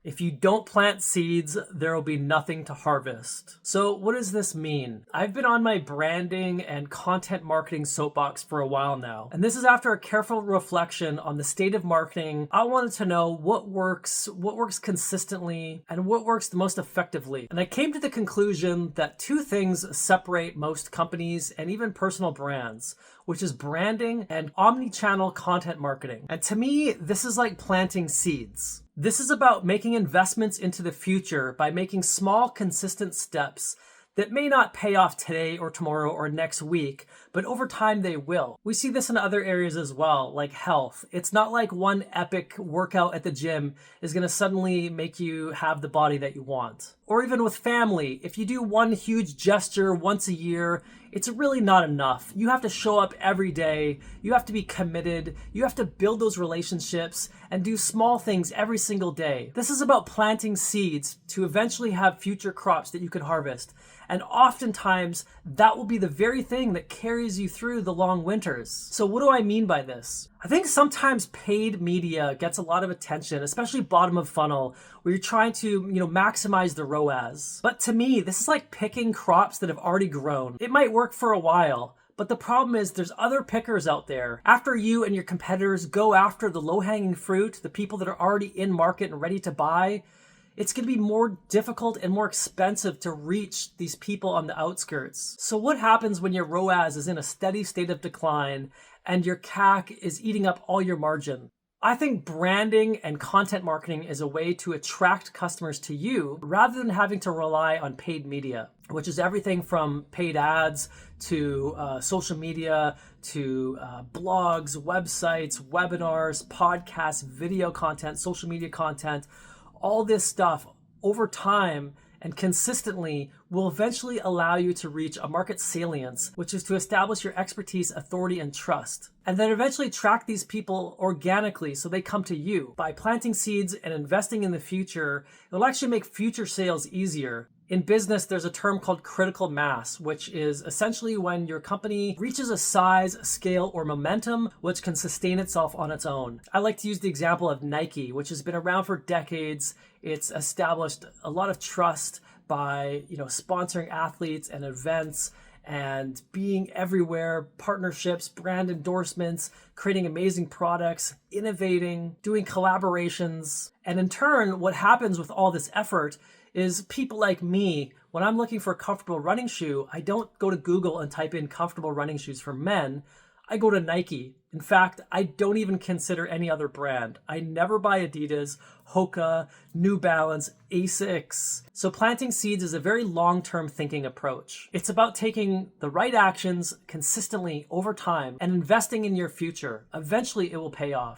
If you don't plant seeds, there will be nothing to harvest. So what does this mean? I've been on my branding and content marketing soapbox for a while now. And this is after a careful reflection on the state of marketing. I wanted to know what works consistently, and what works the most effectively. And I came to the conclusion that two things separate most companies and even personal brands, which is branding and omni-channel content marketing. And to me, this is like planting seeds. This is about making investments into the future by making small, consistent steps that may not pay off today or tomorrow or next week, but over time they will. We see this in other areas as well, like health. It's not like one epic workout at the gym is gonna suddenly make you have the body that you want. Or even with family, if you do one huge gesture once a year, it's really not enough. You have to show up every day. You have to be committed. You have to build those relationships and do small things every single day. This is about planting seeds to eventually have future crops that you can harvest. And oftentimes, that will be the very thing that carries you through the long winters. So what do I mean by this? I think sometimes paid media gets a lot of attention, especially bottom of funnel, where you're trying to, maximize the ROAS. But to me, this is like picking crops that have already grown. It might work for a while, but the problem is there's other pickers out there. After you and your competitors go after the low-hanging fruit, the people that are already in market and ready to buy, it's going to be more difficult and more expensive to reach these people on the outskirts. So what happens when your ROAS is in a steady state of decline and your CAC is eating up all your margin? I think branding and content marketing is a way to attract customers to you rather than having to rely on paid media, which is everything from paid ads to social media to blogs, websites, webinars, podcasts, video content, social media content. All this stuff over time and consistently will eventually allow you to reach a market salience, which is to establish your expertise, authority, and trust. And then eventually track these people organically so they come to you. By planting seeds and investing in the future, it'll actually make future sales easier. In business, there's a term called critical mass, which is essentially when your company reaches a size, scale, or momentum which can sustain itself on its own. I like to use the example of Nike, which has been around for decades. It's established a lot of trust by, sponsoring athletes and events and being everywhere, partnerships, brand endorsements, creating amazing products, innovating, doing collaborations. And in turn, what happens with all this effort is people like me, when I'm looking for a comfortable running shoe, I don't go to Google and type in comfortable running shoes for men. I go to Nike. In fact, I don't even consider any other brand. I never buy Adidas, Hoka, New Balance, Asics. So planting seeds is a very long-term thinking approach. It's about taking the right actions consistently over time and investing in your future. Eventually, it will pay off.